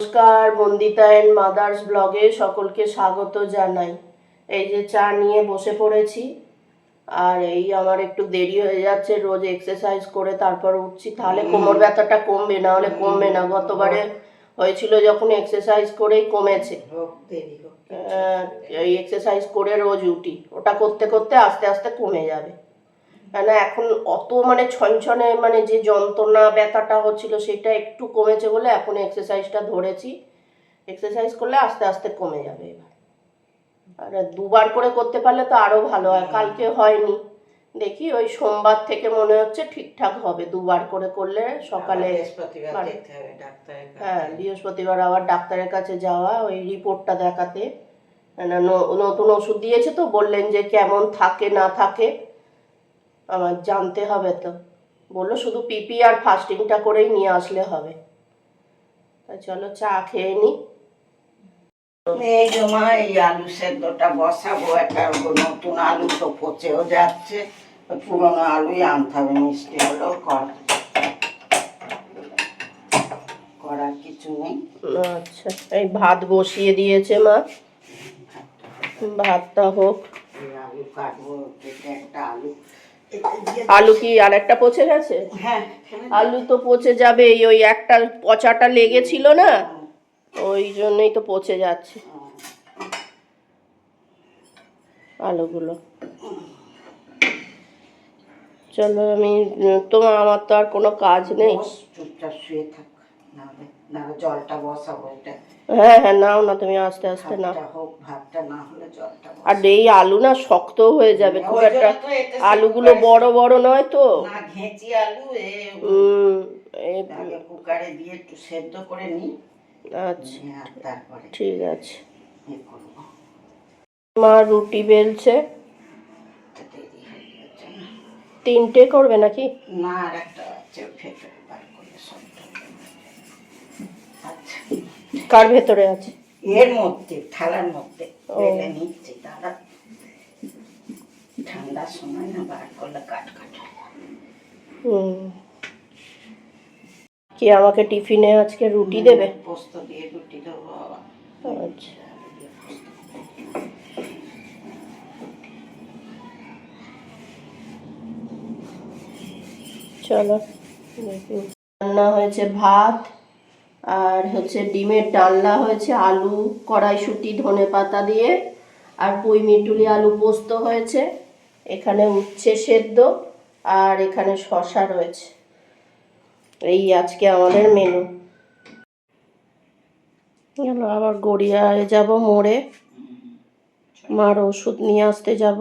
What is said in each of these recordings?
নমস্কার, Bandita and mother's ব্লগে সকলকে স্বাগত জানাই। এই যে চা নিয়ে বসে পড়েছি, আর এই আমার একটু দেরি হয়ে যাচ্ছে। রোজ এক্সারসাইজ করে তারপর উঠছি, তাহলে কোমর ব্যথাটা কমবে, না হলে কমবে না। গতবারে হয়েছিল যখন এক্সারসাইজ করেই কমেছে। এই এক্সারসাইজ করে রোজ উঠি, ওটা করতে করতে আস্তে আস্তে কমে যাবে। না এখন অত ছনছনে যে যন্ত্রণা ব্যথাটা হচ্ছিল সেটা একটু কমেছে বলে এখন এক্সারসাইজটা ধরেছি। এক্সারসাইজ করলে আস্তে আস্তে কমে যাবে এবার। আর দুবার করে করতে পারলে তো আরো ভালো হয়। কালকে হয়নি, দেখি ওই সোমবার থেকে মনে হচ্ছে ঠিকঠাক হবে। দুবার করে করলে সকালে, হ্যাঁ বৃহস্পতিবার আবার ডাক্তারের কাছে যাওয়া, ওই রিপোর্টটা দেখাতে। নতুন ওষুধ দিয়েছে তো, বললেন যে কেমন থাকে না থাকে আমার জানতে হবে। তো বললো শুধু পিপি আর ফাস্টিংটা করেই নিয়ে আসলে হবে। তা চলো চা খেয়ে নি। এই জমা এই আলু সেদ্ধটা বসাবো। একটা নতুন আলু তো পচেও যাচ্ছে, পুরোনো আলুই আনতে হবে। মিষ্টি হলেও করার কিছু নেই। আচ্ছা, এই ভাত বসিয়ে দিয়েছে মা, ভাতটা হোক। আলু কাটবো, একটা আলু। আলু কি আর একটা পচে গেছে? হ্যাঁ, আলু তো পচে যাবে, ওই একটা পচাটা লেগেছিল না, ওই জন্যই তো পচে যাচ্ছে আলুগুলো। চলো আমি আমার তো আর কোনো কাজ নেই। চুপচাপ শুয়ে থাক, না জলটা বসাবো। এটা হ্যাঁ হ্যাঁ, নাও না তুমি, আস্তে আস্তে নাও। ভাতটা না হলে জলটা। আর এই আলু না শক্ত হয়ে যাবে খুব একটা, আলুগুলো বড় বড় নয় তো, না ঘেঁচি আলু। আগে কুকারে দিয়ে একটু সেদ্ধ করে নি। আচ্ছা তারপরে ঠিক আছে। মা রুটি বেলছে, তিনটে করবে নাকি? না আর একটা আছে, ভেতরে বার করে সব। আচ্ছা, কার ভেতরে আছে? এর মধ্যে, থালার মধ্যে বেলে নিচ্ছি। দাদা ঠান্ডার সময় না বার করলে কাট কাট হয়। কি আমাকে টিফিনে আজকে রুটি দেবে? পোস্ত দিয়ে রুটি দেবো। আচ্ছা চলো। রান্না হয়েছে ভাত, আর হচ্ছে ডিমের ডালনা হয়েছে, আলু কড়াইশুঁটি ধনে পাতা দিয়ে, আর পুঁই মিটুলি আলু পোস্ত হয়েছে। এখানে উচ্ছে সেদ্ধ, আর এখানে শসা রয়েছে। এই আজকে আমাদের মেনু। আবার গড়িয়ায় যাব, মোড়ে মার ওষুধ নিয়ে আসতে যাব।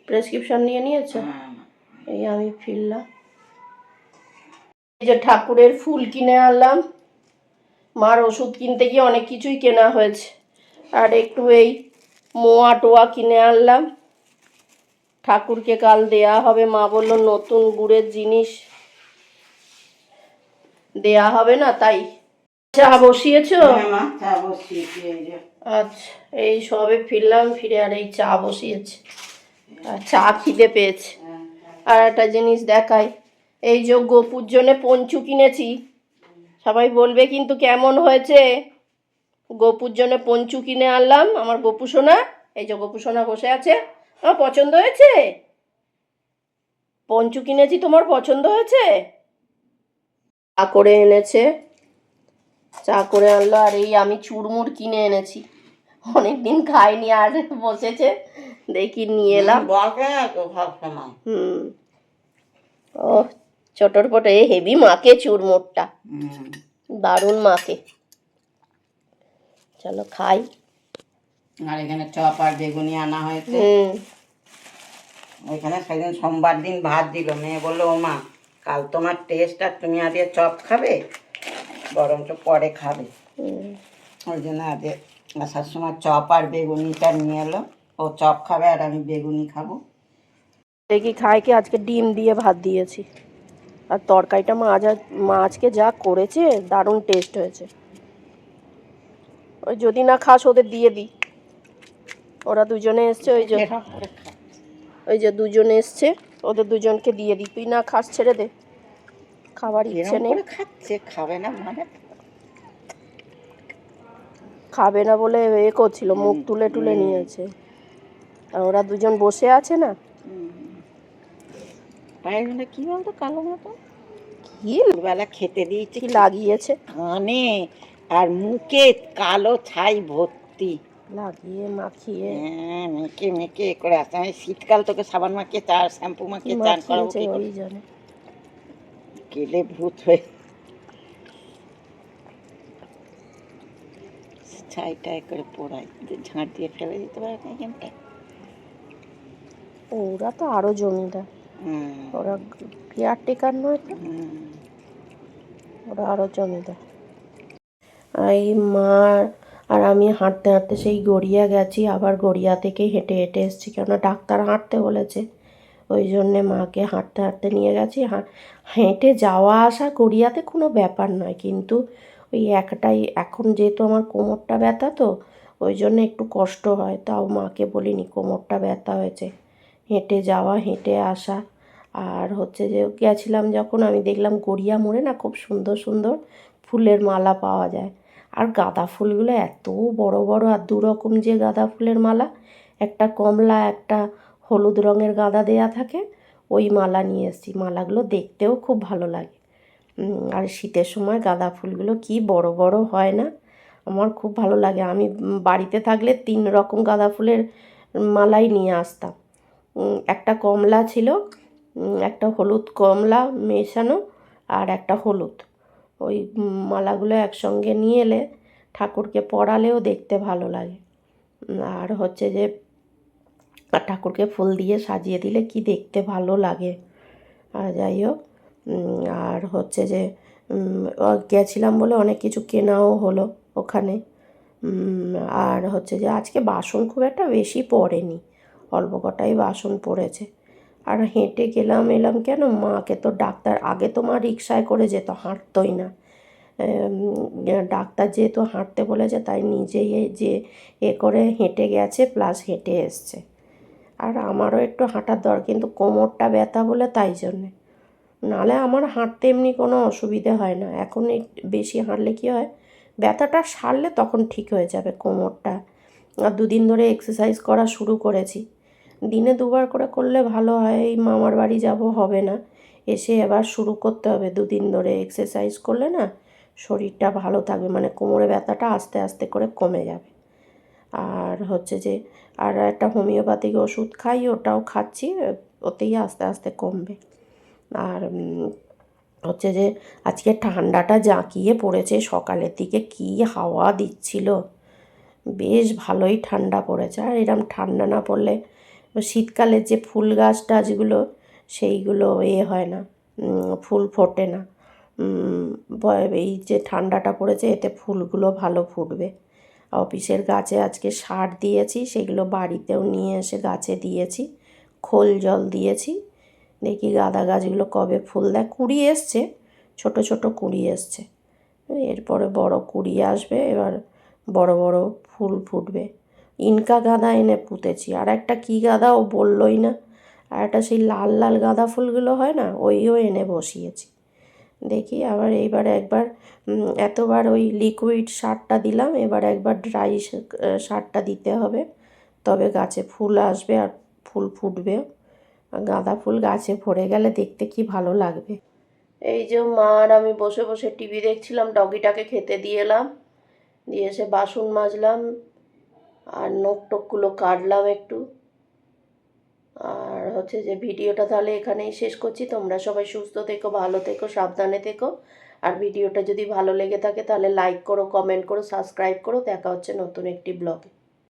প্রেসক্রিপশন নিয়ে নিয়েছে? এই আমি ফিরলাম। এই যে ঠাকুরের ফুল কিনে আনলাম, মার ওষুধ কিনতে গিয়ে অনেক কিছুই কেনা হয়েছে। আর একটু এই মোয়া টোয়া কিনে আনলাম, ঠাকুরকে কাল দেয়া হবে। মা বলল নতুন গুড়ের জিনিস দেয়া হবে না, তাই। চা বসিয়েছো? আচ্ছা, এই সবে ফিরলাম, ফিরে আর এই চা বসিয়েছে। আর চা খিদে পেয়েছে। আর একটা জিনিস দেখাই, এই যে গোপুর জন্য পঞ্চু কিনেছি, সবাই বলবে কিন্তু কেমন হয়েছে। গোপুর জন্য পঞ্চু কিনে আনলাম, আমার গোপু সোনা। এই যে গোপু সোনা বসে আছে। আমার পছন্দ হয়েছে পঞ্চু কিনেছি, তোমার পছন্দ হয়েছে? চা করে এনেছে, চা করে আনলো। আর এই আমি চুরমুর কিনে এনেছি, অনেকদিন খাইনি, আর বসেছে দেখি নিয়ে এলাম। ও ছোটর পটে হেভি মাকে চুরমুরটা, দারুণ মাকে। চলো খাই। আর এখানে চপ আর বেগুনি আনা হয়েছে। ওইখানে সেদিন সোমবার দিন ভাত দিল, মেয়ে বললো ও মা কাল তোমার টেস্ট, আর তুমি আজকে চপ খাবে, বরঞ্চ পরে খাবে। ওই জন্য আজকে আসার সময় চপ আর বেগুনিটা নিয়ে এলো। ও চপ খাবে আর আমি বেগুনি খাবো। দেখি খাই কি। আজকে ডিম দিয়ে ভাত দিয়েছি, আর তরকারিটা মা আজকে যা করেছে দারুণ টেস্ট হয়েছে। ওই যদি না খাস ওদের দিয়ে দিই, ওরা দুজনে এসছে। ওই যে দুজনে এসছে, ওদের দুজনকে দিয়ে দিই। তুই না খাস ছেড়ে দে, খাবার ইচ্ছে নেই। খাচ্ছে, খাবে না মানে। খাবে না বলে এ করছিল, মুখ তুলে তুলে নিয়েছে। আর ওরা দুজন বসে আছে না, পায়ের মানে কি বলতো কালো মতো কি বেলা খেতে দিয়েছে কি লাগিয়েছে, কানে আর মুখে কালো ছাই ভর্তি, লাগিয়ে মাখিয়ে হ্যাঁ মেখে মেখে করে আসতে আমি শীতকাল তোকে সাবান মাখিয়ে চার শ্যাম্পু মাখিয়ে চান করাবো মাখিয়েছে কি করে? ওই জানে। গেলে ভূত হয়ে ছাইটাই করে পোড়াই, ঝাঁট দিয়ে ফেলে দিতে পারে না এখানটা। ওরা তো আরো জমিদার, ওরা কেয়ারটেকার নয় তো, ওরা আরো জমিদার। এই মা আর আমি হাঁটতে হাঁটতে সেই গড়িয়া গেছি, আবার গড়িয়া থেকে হেঁটে হেঁটে এসেছি, কেননা ডাক্তার হাঁটতে বলেছে, ওই জন্যে মাকে হাঁটতে হাঁটতে নিয়ে গেছি। হেঁটে যাওয়া আসা গড়িয়াতে কোনো ব্যাপার নয়, কিন্তু ওই একটাই এখন যেহেতু আমার কোমরটা ব্যথা, তো ওই জন্য একটু কষ্ট হয়। তাও মাকে বলিনি কোমরটা ব্যথা হয়েছে, হেঁটে যাওয়া হেঁটে আসা। আর হচ্ছে যে গেছিলাম যখন, আমি দেখলাম গড়িয়া মোড়ে না খুব সুন্দর সুন্দর ফুলের মালা পাওয়া যায়। আর গাঁদা ফুলগুলো এত বড় বড়, আর দু রকম যে গাঁদা ফুলের মালা, একটা কমলা একটা হলুদ রঙের গাঁদা দেয়া থাকে, ওই মালা নিয়ে এসেছি। মালাগুলো দেখতেও খুব ভালো লাগে। আর শীতের সময় গাঁদা ফুলগুলো কি বড় বড় হয় না, আমার খুব ভালো লাগে। আমি বাড়িতে থাকলে 3 রকম গাঁদা ফুলের মালাই নিয়ে আসতাম। একটা কমলা ছিল, একটা হলুদ কমলা মেশানো, আর একটা হলুদ। ওই মালাগুলো একসঙ্গে নিয়ে এলে ঠাকুরকে পরালেও দেখতে ভালো লাগে। আর হচ্ছে যে আর ঠাকুরকে ফুল দিয়ে সাজিয়ে দিলে কি দেখতে ভালো লাগে। আর যাই হোক, আর হচ্ছে যে গেছিলাম বলে অনেক কিছু কেনাও হলো ওখানে। আর হচ্ছে যে আজকে বাসন খুব একটা বেশি পড়েনি, অল্প কটাই বাসন পড়েছে। আর হেঁটে গেলাম এলাম কেন, মাকে তো ডাক্তার, আগে তো মা রিক্সায় করে যেত, হাঁটতোই না। ডাক্তার যেহেতু হাঁটতে বলেছে, তাই নিজেই যে করে হেঁটে গেছে, প্লাস হেঁটে এসছে। আর আমারও একটু হাঁটার দরকার, কিন্তু কোমরটা ব্যথা বলে তাই জন্যে, নাহলে আমার হাঁটতে এমনি কোনো অসুবিধে হয় না। এখন এই বেশি হাঁটলে কী হয়, ব্যথাটা সারলে তখন ঠিক হয়ে যাবে কোমরটা। আর 2 দিন ধরে এক্সারসাইজ করা শুরু করেছি, দিনে 2 বার করে করলে ভালো হয়। এই মামার বাড়ি যাব, হবে না, এসে এবার শুরু করতে হবে। 2 দিন ধরে এক্সারসাইজ করলে না শরীরটা ভালো থাকবে, মানে কোমরে ব্যথাটা আস্তে আস্তে করে কমে যাবে। আর হচ্ছে যে আর একটা হোমিওপ্যাথিক ওষুধ খাই, ওটাও খাচ্ছি, ওতেই আস্তে আস্তে কমবে। আর হচ্ছে যে আজকে ঠান্ডাটা জাঁকিয়ে পড়েছে, সকালের দিকে কি হাওয়া দিচ্ছিল, বেশ ভালোই ঠান্ডা পড়েছে। আর এরম ঠান্ডা না পড়লে শীতকালে যে ফুল গাছ টাছগুলো সেইগুলো হয় না, ফুল ফোটে না। এই যে ঠান্ডাটা পড়েছে, এতে ফুলগুলো ভালো ফুটবে। অফিসের গাছে আজকে সার দিয়েছি, সেগুলো বাড়িতেও নিয়ে এসে গাছে দিয়েছি, খোল জল দিয়েছি। দেখি গাঁদা গাছগুলো কবে ফুল দেয়। কুঁড়ি এসছে, ছোট ছোট কুঁড়ি এসছে, এরপরে বড় কুঁড়ি আসবে, এবার বড় বড় ফুল ফুটবে। ইনকা গাঁদা এনে পুঁতেছি, আর একটা কী গাঁদা ও বললই না, আর একটা সেই লাল লাল গাঁদা ফুলগুলো হয় না, ওইও এনে বসিয়েছি। দেখি আবার এইবার একবার এতবার ওই লিকুইড সারটা দিলাম, এবার একবার ড্রাই সারটা দিতে হবে, তবে গাছে ফুল আসবে আর ফুল ফুটবে। গাঁদা ফুল গাছে ভরে গেলে দেখতে কি ভালো লাগবে। এই যে মা আর আমি বসে বসে টিভি দেখছিলাম, ডগিটাকে খেতে দিয়ে এলাম, দিয়ে এসে বাসন মাজলাম আর নখ টকগুলো কাটলাম একটু। আর হচ্ছে যে ভিডিওটা তাহলে এখানেই শেষ করছি। তোমরা সবাই সুস্থ থেকো, ভালো থেকো, সাবধানে থেকো। আর ভিডিওটা যদি ভালো লেগে থাকে তাহলে লাইক করো, কমেন্ট করো, সাবস্ক্রাইব করো। দেখা হচ্ছে নতুন একটি ব্লগে।